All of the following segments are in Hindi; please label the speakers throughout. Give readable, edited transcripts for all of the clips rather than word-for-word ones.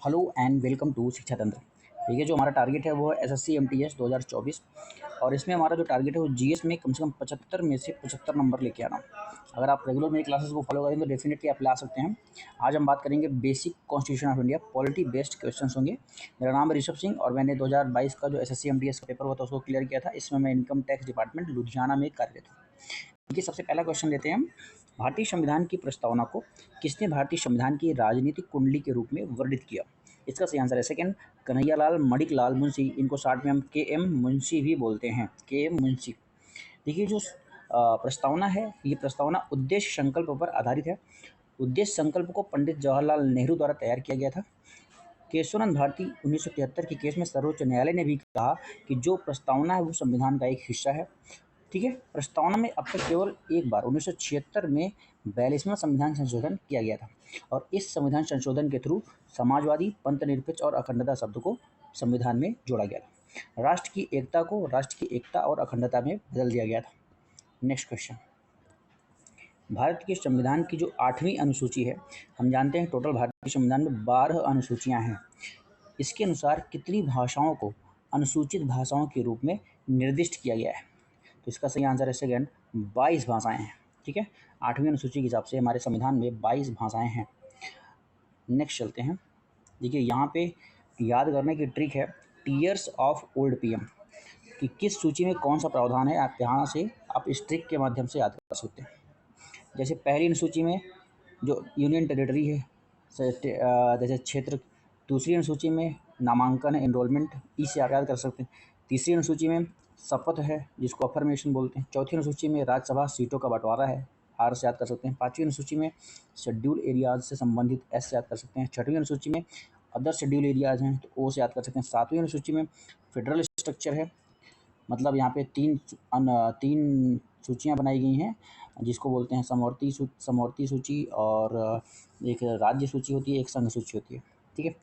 Speaker 1: हेलो एंड वेलकम टू शिक्षा तंत्र। देखिए, जो हमारा टारगेट है वो है एसएससी एमटीएस 2024 और इसमें हमारा जो टारगेट है वो जीएस में कम से कम 75 में से 75 नंबर लेके आना। अगर आप रेगुलर मेरी क्लासेस को फॉलो करेंगे तो डेफिनेटली आप ला सकते हैं। आज हम बात करेंगे basic constitution of India, polity based question होंगे। मेरा नाम है ऋषभ सिंह और मैंने 2022 का जो एसएससी एमटीएस का पेपर हुआ था उसको क्लियर किया था। इसमें मैं इनकम टैक्स डिपार्टमेंट लुधियाना में कार्यरत हूँ। देखिए, सबसे पहला क्वेश्चन लेते हैं हम। भारतीय संविधान की प्रस्तावना को किसने भारतीय संविधान की राजनीतिक कुंडली के रूप में वर्णित किया? इसका सही आंसर है सेकंड, कन्हैयालाल मणिकलाल मुंशी। इनको शॉर्ट में हम के एम मुंशी भी बोलते हैं, के एम मुंशी। देखिए, जो प्रस्तावना है, ये प्रस्तावना उद्देश्य संकल्प पर आधारित है। उद्देश्य संकल्प को पंडित जवाहरलाल नेहरू द्वारा तैयार किया गया था। केशवानंद भारती 1973 के केस में सर्वोच्च न्यायालय ने भी कहा कि जो प्रस्तावना है वो संविधान का एक हिस्सा है। ठीक है, प्रस्तावना में अब तक केवल एक बार 1976 में 42वां संविधान संशोधन किया गया था और इस संविधान संशोधन के थ्रू समाजवादी, पंथनिरपेक्ष और अखंडता शब्द को संविधान में जोड़ा गया था। राष्ट्र की एकता को राष्ट्र की एकता और अखंडता में बदल दिया गया था। Next question. भारत के संविधान की जो 8वीं अनुसूची है, हम जानते हैं टोटल भारतीय संविधान में 12 अनुसूचियां हैं। इसके अनुसार कितनी भाषाओं को अनुसूचित भाषाओं के रूप में निर्दिष्ट किया गया है? तो इसका सही आंसर है सेकंड, 22 भाषाएं हैं। ठीक है, 8वीं अनुसूची के हिसाब से हमारे संविधान में 22 भाषाएं हैं। नेक्स्ट चलते हैं। देखिए, यहाँ पे याद करने की ट्रिक है, टीयर्स ऑफ ओल्ड पीएम कि किस सूची में कौन सा प्रावधान है। आप यहाँ से आप इस ट्रिक के माध्यम से याद कर सकते हैं। जैसे पहली अनुसूची में जो यूनियन टेरिटरी है, जैसे क्षेत्र। दूसरी अनुसूची में नामांकन है, एनरोलमेंट, इसे आप याद कर सकते हैं। तीसरी अनुसूची में शपथ है, जिसको अफर्मेशन बोलते हैं। चौथी अनुसूची में राज्यसभा सीटों का बंटवारा है, आर से याद कर सकते हैं। पाँचवीं अनुसूची में शेड्यूल एरियाज से संबंधित, एस से याद कर सकते हैं। छठवीं अनुसूची में अदर शेड्यूल एरियाज हैं, तो ओ से याद कर सकते हैं। सातवीं अनुसूची में फेडरल स्ट्रक्चर है, मतलब यहाँ पे तीन सूचियाँ बनाई गई हैं, जिसको बोलते हैं समवर्ती सूची और एक राज्य सूची होती है, एक संघ सूची होती है। ठीक है,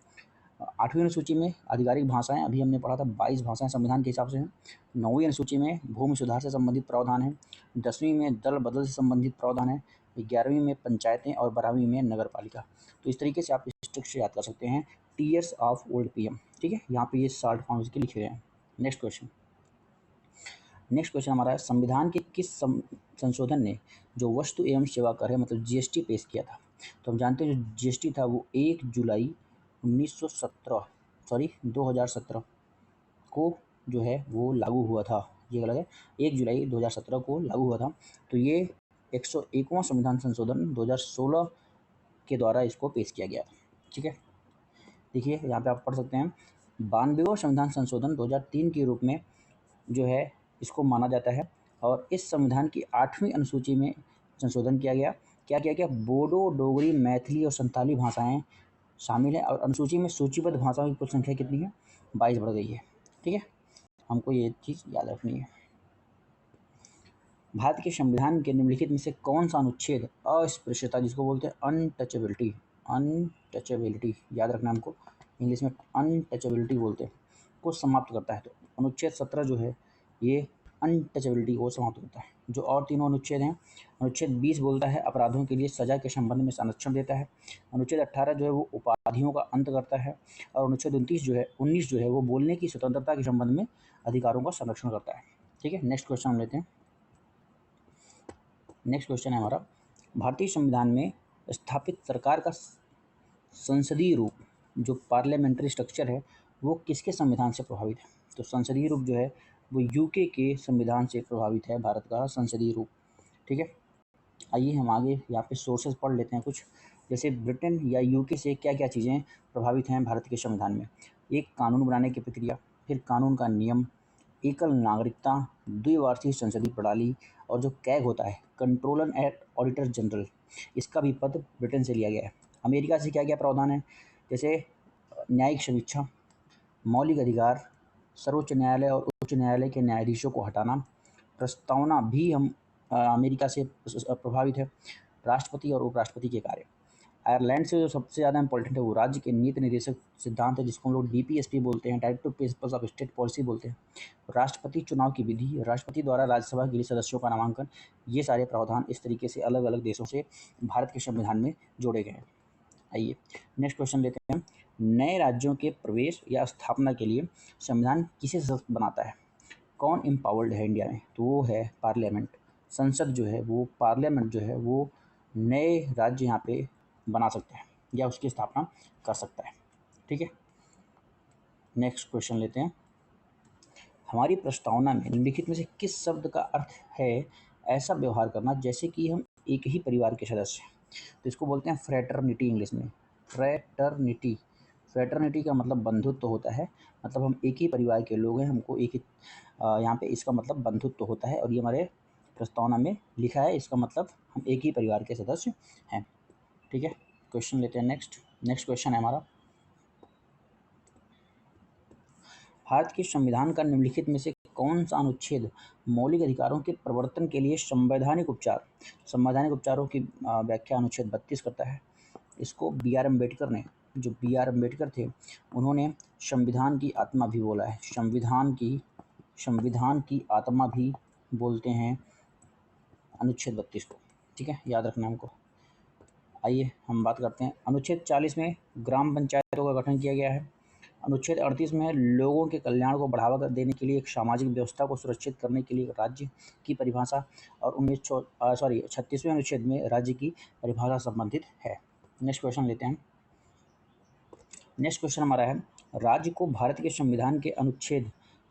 Speaker 1: 8वीं अनुसूची में आधिकारिक भाषाएं, अभी हमने पढ़ा था 22 भाषाएं संविधान के हिसाब से हैं। 9वीं अनुसूची में भूमि सुधार से संबंधित प्रावधान है। 10वीं में दल बदल से संबंधित प्रावधान है। 11वीं में पंचायतें और 12वीं में नगर पालिका। तो इस तरीके से आप इस ट्रिक से याद कर सकते हैं, टीयर्स ऑफ ओल्ड पीएम। ठीक है, यहाँ पे ये शॉर्ट फॉर्म इसके लिखे गए हैं। नेक्स्ट क्वेश्चन हमारा है, संविधान के किस संशोधन ने जो वस्तु एवं सेवा कर है, मतलब जीएसटी पेश किया था? तो हम जानते हैं जो जीएसटी था वो 1 जुलाई 2017 को जो है वो लागू हुआ था। ये गलत है, 1 जुलाई 2017 को लागू हुआ था। तो ये 101वां संविधान संशोधन 2016 के द्वारा इसको पेश किया गया था। ठीक है, देखिए यहाँ पे आप पढ़ सकते हैं, 92वां संविधान संशोधन 2003 के रूप में जो है इसको माना जाता है और इस संविधान की 8वीं अनुसूची में संशोधन किया गया। क्या किया गया? बोडो, डोगरी, मैथिली और संथाली भाषाएं शामिल हैं और अनुसूची में सूचीबद्ध भाषाओं की कुल संख्या कितनी है? 22 बढ़ गई है। ठीक है, हमको ये चीज़ याद रखनी है। भारत के संविधान के निम्नलिखित में से कौन सा अनुच्छेद अस्पृश्यता, जिसको बोलते हैं अनटचेबिलिटी, याद रखना हमको, इंग्लिश में अनटचेबिलिटी बोलते हैं, को समाप्त करता है? तो अनुच्छेद 17 जो है ये अनटचेबिलिटी को समाप्त करता है। जो और तीनों अनुच्छेद हैं, अनुच्छेद 20 बोलता है अपराधों के लिए सजा के संबंध में संरक्षण देता है। अनुच्छेद 18 जो है वो उपाधियों का अंत करता है और अनुच्छेद 19 जो है वो बोलने की स्वतंत्रता के संबंध में अधिकारों का संरक्षण करता है। ठीक है, नेक्स्ट क्वेश्चन हम लेते हैं। नेक्स्ट क्वेश्चन है हमारा, भारतीय संविधान में स्थापित सरकार का संसदीय रूप, जो पार्लियामेंट्री स्ट्रक्चर है, वो किसके संविधान से प्रभावित है? तो संसदीय रूप जो है वो यूके के संविधान से प्रभावित है, भारत का संसदीय रूप। ठीक है, आइए हम आगे यहाँ पे सोर्सेज पढ़ लेते हैं कुछ। जैसे ब्रिटेन या यूके से क्या क्या चीज़ें प्रभावित हैं भारत के संविधान में? एक, कानून बनाने की प्रक्रिया, फिर कानून का नियम, एकल नागरिकता, द्विवार्षिक संसदीय प्रणाली और जो कैग होता है, कंट्रोलर एंड ऑडिटर जनरल, इसका भी पद ब्रिटेन से लिया गया है। अमेरिका से क्या क्या प्रावधान है? जैसे न्यायिक समीक्षा, मौलिक अधिकार, सर्वोच्च न्यायालय और उच्च न्यायालय के न्यायाधीशों को हटाना, प्रस्तावना भी हम अमेरिका से प्रभावित है, राष्ट्रपति और उपराष्ट्रपति के कार्य। आयरलैंड से जो सबसे ज़्यादा इम्पोर्टेंट है वो राज्य के नीति निर्देशक सिद्धांत है, जिसको हम लोग डीपीएसपी बोलते हैं, directive principles of state policy बोलते हैं। राष्ट्रपति चुनाव की विधि, राष्ट्रपति द्वारा राज्यसभा के लिए सदस्यों का नामांकन, ये सारे प्रावधान इस तरीके से अलग अलग देशों से भारत के संविधान में जोड़े गए हैं। आइए नेक्स्ट क्वेश्चन लेते हैं। नए राज्यों के प्रवेश या स्थापना के लिए संविधान किसे सशक्त बनाता है? कौन एम्पावर्ड है इंडिया में? तो वो है पार्लियामेंट। संसद जो है वो, पार्लियामेंट जो है वो नए राज्य यहाँ पे बना सकता है या उसकी स्थापना कर सकता है। ठीक है, नेक्स्ट क्वेश्चन लेते हैं। हमारी प्रस्तावना में निम्नलिखित में से किस शब्द का अर्थ है ऐसा व्यवहार करना जैसे कि हम एक ही परिवार के सदस्य हैं? तो इसको बोलते हैं फ्रेटर्निटी इंग्लिश में। फ्रेटर्निटी, फ्रेटर्निटी का मतलब बंधुत्व होता है, मतलब हम एक ही परिवार के लोग हैं, हमको एक ही यहाँ पे इसका मतलब बंधुत्व होता है और ये हमारे प्रस्तावना में लिखा है, इसका मतलब हम एक ही परिवार के सदस्य हैं। ठीक है, क्वेश्चन लेते हैं नेक्स्ट। नेक्स्ट क्वेश्चन है हमारा, भारत के संविधान का निम्नलिखित में से कौन सा अनुच्छेद मौलिक अधिकारों के प्रवर्तन के लिए संवैधानिक उपचारों की व्याख्या अनुच्छेद 32 करता है? इसको बी आर अम्बेडकर ने, जो बी आर अम्बेडकर थे, उन्होंने संविधान की आत्मा भी बोला है। संविधान की आत्मा भी बोलते हैं अनुच्छेद 32 को। ठीक है, याद रखना हमको। आइए हम बात करते हैं, अनुच्छेद 40 में ग्राम पंचायतों का गठन किया गया है। अनुच्छेद 38 में लोगों के कल्याण को बढ़ावा देने के लिए एक सामाजिक व्यवस्था को सुरक्षित करने के लिए राज्य की परिभाषा, और 36वें अनुच्छेद में राज्य की परिभाषा संबंधित है। नेक्स्ट क्वेश्चन लेते हैं। नेक्स्ट क्वेश्चन हमारा है, राज्य को भारत के संविधान के अनुच्छेद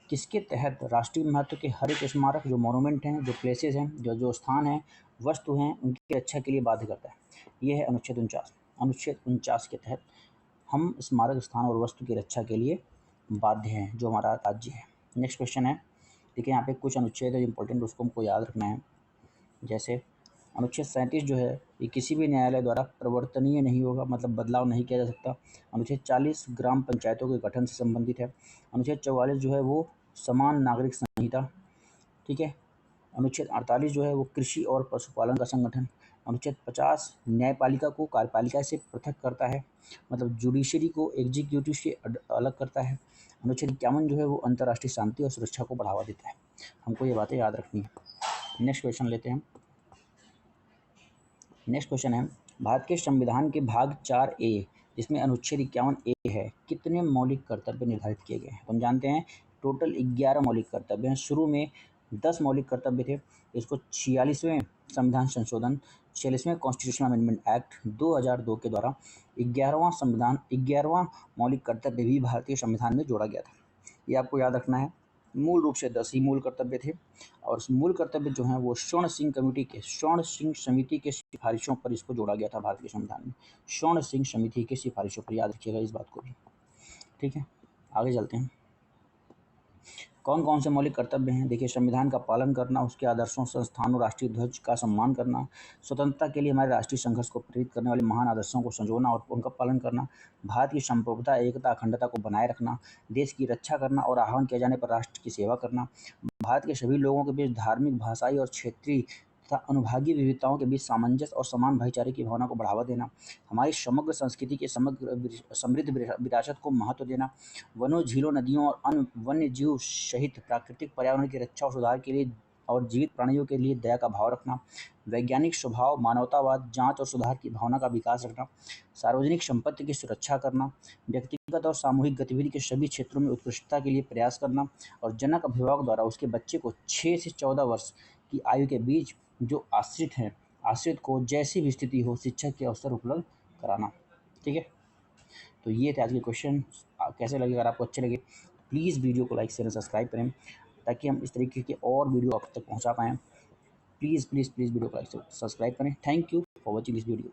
Speaker 1: किसके तहत राष्ट्रीय महत्व के हर एक स्मारक, जो मोनूमेंट हैं, जो प्लेसेस हैं, जो स्थान हैं, वस्तु हैं, उनकी रक्षा के लिए बाध्य करता है? ये है अनुच्छेद 49। अनुच्छेद 49 के तहत हम स्मारक, स्थान और वस्तु की रक्षा के लिए बाध्य हैं, जो हमारा राज्य है। नेक्स्ट क्वेश्चन है, देखिए यहाँ पे कुछ अनुच्छेद है इंपॉर्टेंट, उसको हमको याद रखना है। जैसे अनुच्छेद 37 जो है ये किसी भी न्यायालय द्वारा प्रवर्तनीय नहीं होगा, मतलब बदलाव नहीं किया जा सकता। अनुच्छेद 40 ग्राम पंचायतों के गठन से संबंधित है। अनुच्छेद 44 जो है वो समान नागरिक संहिता। ठीक है, अनुच्छेद 48 जो है वो कृषि और पशुपालन का संगठन। अनुच्छेद 50 न्यायपालिका को कार्यपालिका से पृथक करता है, मतलब जुडिशरी को एग्जीक्यूटिव से अलग करता है। अनुच्छेद 51 जो है वो अंतर्राष्ट्रीय शांति और सुरक्षा को बढ़ावा देता है। हमको ये बातें याद रखनी है। नेक्स्ट क्वेश्चन लेते हैं। नेक्स्ट क्वेश्चन है, भारत के संविधान के भाग 4A जिसमें अनुच्छेद 51A है, कितने मौलिक कर्तव्य निर्धारित किए गए हैं? तो हम जानते हैं टोटल 11 मौलिक कर्तव्य हैं। शुरू में 10 मौलिक कर्तव्य थे, इसको 46वें संविधान संशोधन, 46वें कॉन्स्टिट्यूशनल अमेंडमेंट एक्ट 2002 के द्वारा 11वां मौलिक कर्तव्य भी भारतीय संविधान में जोड़ा गया था। ये आपको याद रखना है। मूल रूप से 10 ही मूल कर्तव्य थे, और इस मूल कर्तव्य जो हैं वो स्वर्ण सिंह समिति के सिफारिशों पर इसको जोड़ा गया था भारतीय संविधान में। स्वर्ण सिंह समिति की सिफारिशों पर, याद रखिएगा इस बात को भी। ठीक है, आगे चलते हैं। कौन कौन से मौलिक कर्तव्य हैं? देखिए, संविधान का पालन करना, उसके आदर्शों, संस्थानों, राष्ट्रीय ध्वज का सम्मान करना, स्वतंत्रता के लिए हमारे राष्ट्रीय संघर्ष को प्रेरित करने वाले महान आदर्शों को संजोना और उनका पालन करना, भारत की संप्रभुता, एकता, अखंडता को बनाए रखना, देश की रक्षा करना और आह्वान किए जाने पर राष्ट्र की सेवा करना, भारत के सभी लोगों के बीच धार्मिक, भाषाई और क्षेत्रीय तथा अनुभागीय विविधताओं के बीच सामंजस्य और समान भाईचारे की भावना को बढ़ावा देना, हमारी समग्र संस्कृति के समृद्ध विरासत को महत्व देना, वनों, झीलों, नदियों और अन्य वन्य जीव सहित प्राकृतिक पर्यावरण की रक्षा और सुधार के लिए और जीवित प्राणियों के लिए दया का भाव रखना, वैज्ञानिक स्वभाव, मानवतावाद, जांच और सुधार की भावना का विकास रखना, सार्वजनिक संपत्ति की सुरक्षा करना, व्यक्तिगत और सामूहिक गतिविधि के सभी क्षेत्रों में उत्कृष्टता के लिए प्रयास करना, और जनक अभिभावक द्वारा उसके बच्चे को 6 से 14 वर्ष की आयु के बीच जो आश्रित को जैसी भी स्थिति हो शिक्षा के अवसर उपलब्ध कराना। ठीक है, तो ये थे आज के क्वेश्चन। कैसे लगे? अगर आपको अच्छे लगे प्लीज़ वीडियो को लाइक शेयर और सब्सक्राइब करें, ताकि हम इस तरीके के और वीडियो आप तक पहुंचा पाएँ। प्लीज़ वीडियो को लाइक सब्सक्राइब करें। Thank you for watching this video.